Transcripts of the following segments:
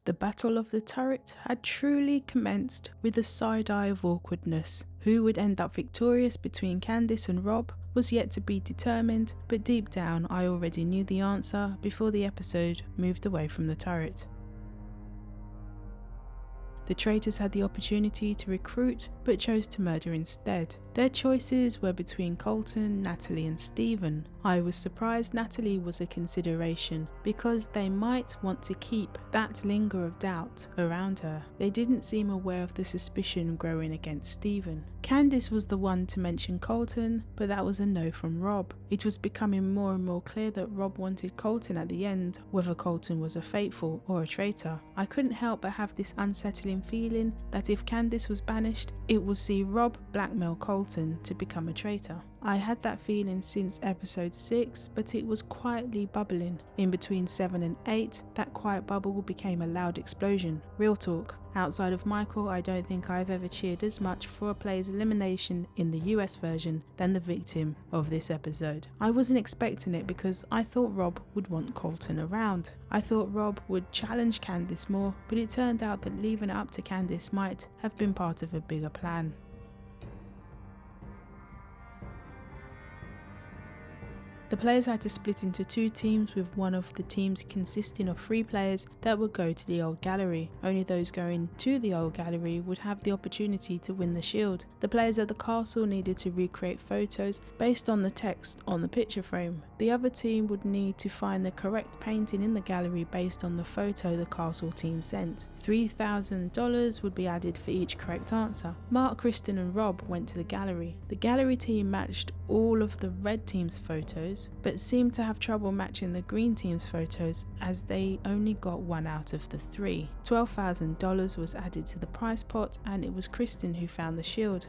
The battle of the turret had truly commenced with a side eye of awkwardness. Who would end up victorious between Candice and Rob was yet to be determined, but deep down I already knew the answer before the episode moved away from the turret. The traitors had the opportunity to recruit, but chose to murder instead. Their choices were between Colton, Natalie and Stephen. I was surprised Natalie was a consideration, because they might want to keep that linger of doubt around her. They didn't seem aware of the suspicion growing against Stephen. Candice was the one to mention Colton, but that was a no from Rob. It was becoming more and more clear that Rob wanted Colton at the end, whether Colton was a faithful or a traitor. I couldn't help but have this unsettling feeling that if Candice was banished, it would see Rob blackmail Colton to become a traitor. I had that feeling since episode 6, but it was quietly bubbling. In between 7 and 8, that quiet bubble became a loud explosion. Real talk. Outside of Michael, I don't think I've ever cheered as much for a player's elimination in the US version than the victim of this episode. I wasn't expecting it because I thought Rob would want Colton around. I thought Rob would challenge Candice more, but it turned out that leaving it up to Candice might have been part of a bigger plan. The players had to split into 2 teams, with one of the teams consisting of 3 players that would go to the old gallery. Only those going to the old gallery would have the opportunity to win the shield. The players at the castle needed to recreate photos based on the text on the picture frame. The other team would need to find the correct painting in the gallery based on the photo the castle team sent. $3,000 would be added for each correct answer. Mark, Kristen and Rob went to the gallery. The gallery team matched all of the red team's photos, but seemed to have trouble matching the green team's photos as they only got 1 out of the 3. $12,000 was added to the prize pot, and it was Kristen who found the shield.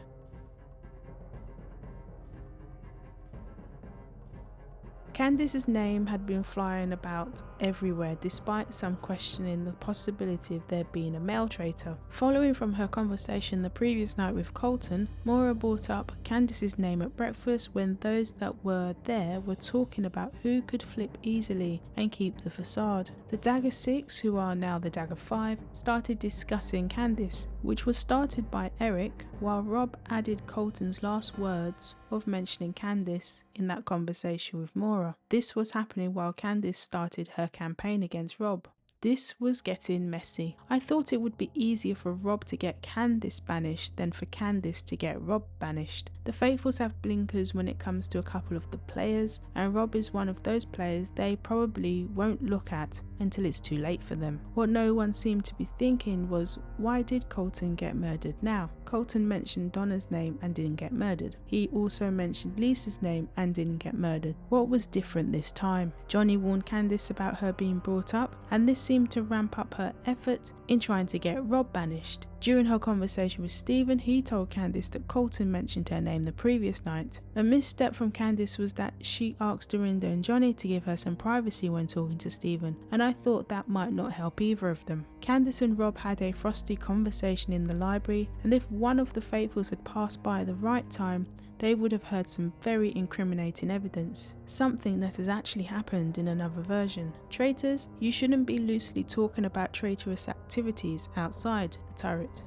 Candice's name had been flying about everywhere, despite some questioning the possibility of there being a male traitor. Following from her conversation the previous night with Colton, Maura brought up Candice's name at breakfast when those that were there were talking about who could flip easily and keep the facade. The Dagger 6, who are now the Dagger 5, started discussing Candice, which was started by Eric, while Rob added Colton's last words of mentioning Candice in that conversation with Maura. This was happening while Candice started her campaign against Rob. This was getting messy. I thought it would be easier for Rob to get Candice banished than for Candice to get Rob banished. The Faithfuls have blinkers when it comes to a couple of the players, and Rob is one of those players they probably won't look at until it's too late for them. What no one seemed to be thinking was, why did Colton get murdered now? Colton mentioned Donna's name and didn't get murdered. He also mentioned Lisa's name and didn't get murdered. What was different this time? Johnny warned Candice about her being brought up, and this seemed to ramp up her effort in trying to get Rob banished. During her conversation with Stephen, he told Candice that Colton mentioned her name the previous night. A misstep from Candice was that she asked Dorinda and Johnny to give her some privacy when talking to Stephen, and I thought that might not help either of them. Candice and Rob had a frosty conversation in the library, and if one of the Faithfuls had passed by at the right time, they would have heard some very incriminating evidence, something that has actually happened in another version. Traitors, you shouldn't be loosely talking about traitorous activities outside the turret.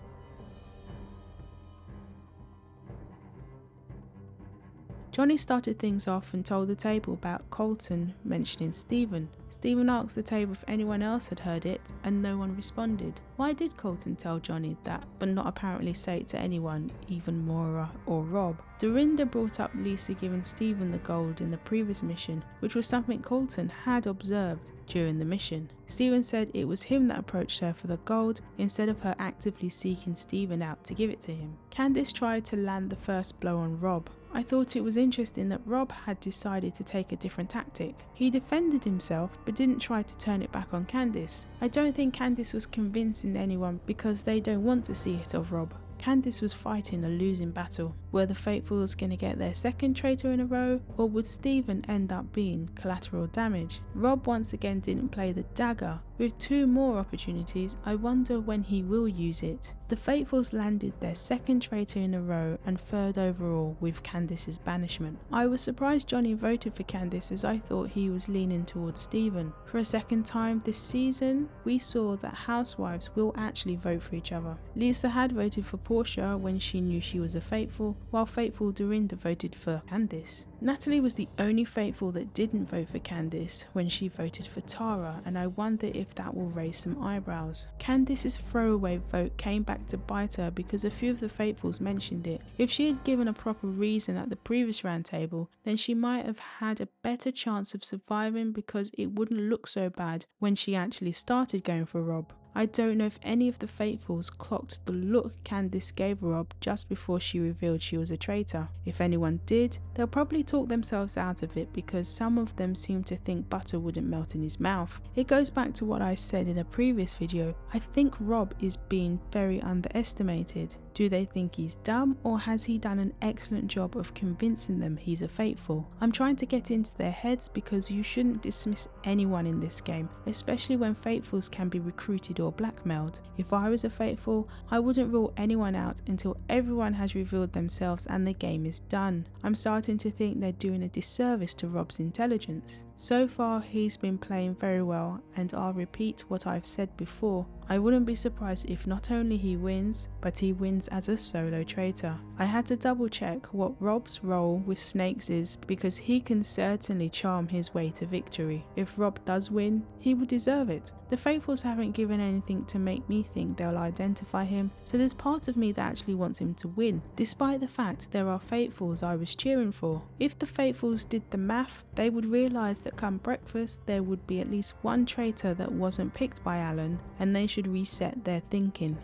Johnny started things off and told the table about Colton mentioning Stephen. Stephen asked the table if anyone else had heard it, and no one responded. Why did Colton tell Johnny that, but not apparently say it to anyone, even Maura or Rob? Dorinda brought up Lisa giving Stephen the gold in the previous mission, which was something Colton had observed during the mission. Stephen said it was him that approached her for the gold, instead of her actively seeking Stephen out to give it to him. Candice tried to land the first blow on Rob. I thought it was interesting that Rob had decided to take a different tactic. He defended himself but didn't try to turn it back on Candice. I don't think Candice was convincing anyone because they don't want to see it of Rob. Candice was fighting a losing battle. Were the Faithfuls going to get their second traitor in a row, or would Stephen end up being collateral damage? Rob once again didn't play the dagger. With 2 more opportunities, I wonder when he will use it. The Faithfuls landed their second traitor in a row and 3rd overall with Candice's banishment. I was surprised Johnny voted for Candice, as I thought he was leaning towards Stephen. For a second time this season, we saw that housewives will actually vote for each other. Lisa had voted for Portia when she knew she was a Faithful, while Faithful Dorinda voted for Candice. Natalie was the only Faithful that didn't vote for Candice when she voted for Tara, and I wonder if that will raise some eyebrows. Candice's throwaway vote came back to bite her because a few of the Faithfuls mentioned it. If she had given a proper reason at the previous roundtable, then she might have had a better chance of surviving, because it wouldn't look so bad when she actually started going for Rob. I don't know if any of the Faithfuls clocked the look Candice gave Rob just before she revealed she was a traitor. If anyone did, they'll probably talk themselves out of it, because some of them seem to think butter wouldn't melt in his mouth. It goes back to what I said in a previous video. I think Rob is being very underestimated. Do they think he's dumb, or has he done an excellent job of convincing them he's a Faithful? I'm trying to get into their heads, because you shouldn't dismiss anyone in this game, especially when Faithfuls can be recruited or blackmailed. If I was a Faithful, I wouldn't rule anyone out until everyone has revealed themselves and the game is done. I'm starting to think they're doing a disservice to Rob's intelligence. So far he's been playing very well, and I'll repeat what I've said before. I wouldn't be surprised if not only he wins, but he wins as a solo traitor. I had to double check what Rob's role with Snakes is, because he can certainly charm his way to victory. If Rob does win, he would deserve it. The Faithfuls haven't given anything to make me think they'll identify him, so there's part of me that actually wants him to win, despite the fact there are Faithfuls I was cheering for. If the Faithfuls did the math, they would realise that come breakfast there would be at least one traitor that wasn't picked by Alan, and they should reset their thinking.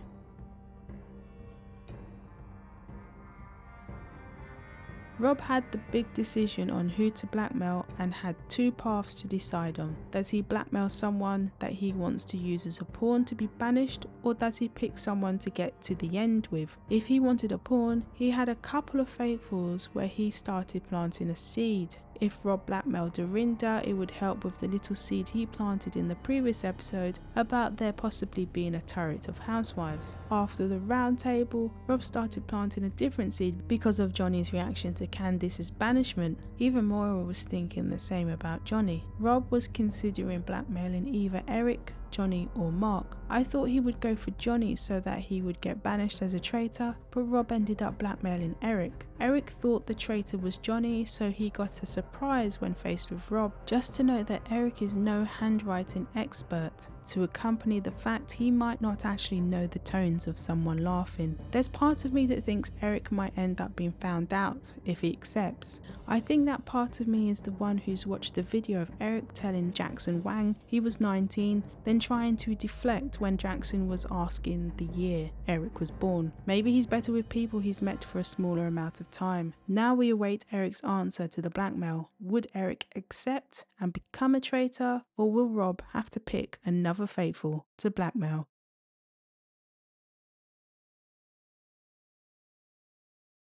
Rob had the big decision on who to blackmail and had 2 paths to decide on. Does he blackmail someone that he wants to use as a pawn to be banished, or does he pick someone to get to the end with? If he wanted a pawn, he had a couple of Faithfuls where he started planting a seed. If Rob blackmailed Dorinda, it would help with the little seed he planted in the previous episode about there possibly being a turret of housewives. After the round table, Rob started planting a different seed because of Johnny's reaction to Candice's banishment. Even Moira was thinking the same about Johnny. Rob was considering blackmailing either Eric, Johnny or Mark. I thought he would go for Johnny so that he would get banished as a traitor, but Rob ended up blackmailing Eric. Eric thought the traitor was Johnny, so he got a surprise when faced with Rob. Just to note that Eric is no handwriting expert, to accompany the fact he might not actually know the tones of someone laughing. There's part of me that thinks Eric might end up being found out if he accepts. I think that part of me is the one who's watched the video of Eric telling Jackson Wang he was 19, then trying to deflect when Jackson was asking the year Eric was born. Maybe he's better with people he's met for a smaller amount of time. Now we await Eric's answer to the blackmail. Would Eric accept and become a traitor, or will Rob have to pick another Faithful to blackmail?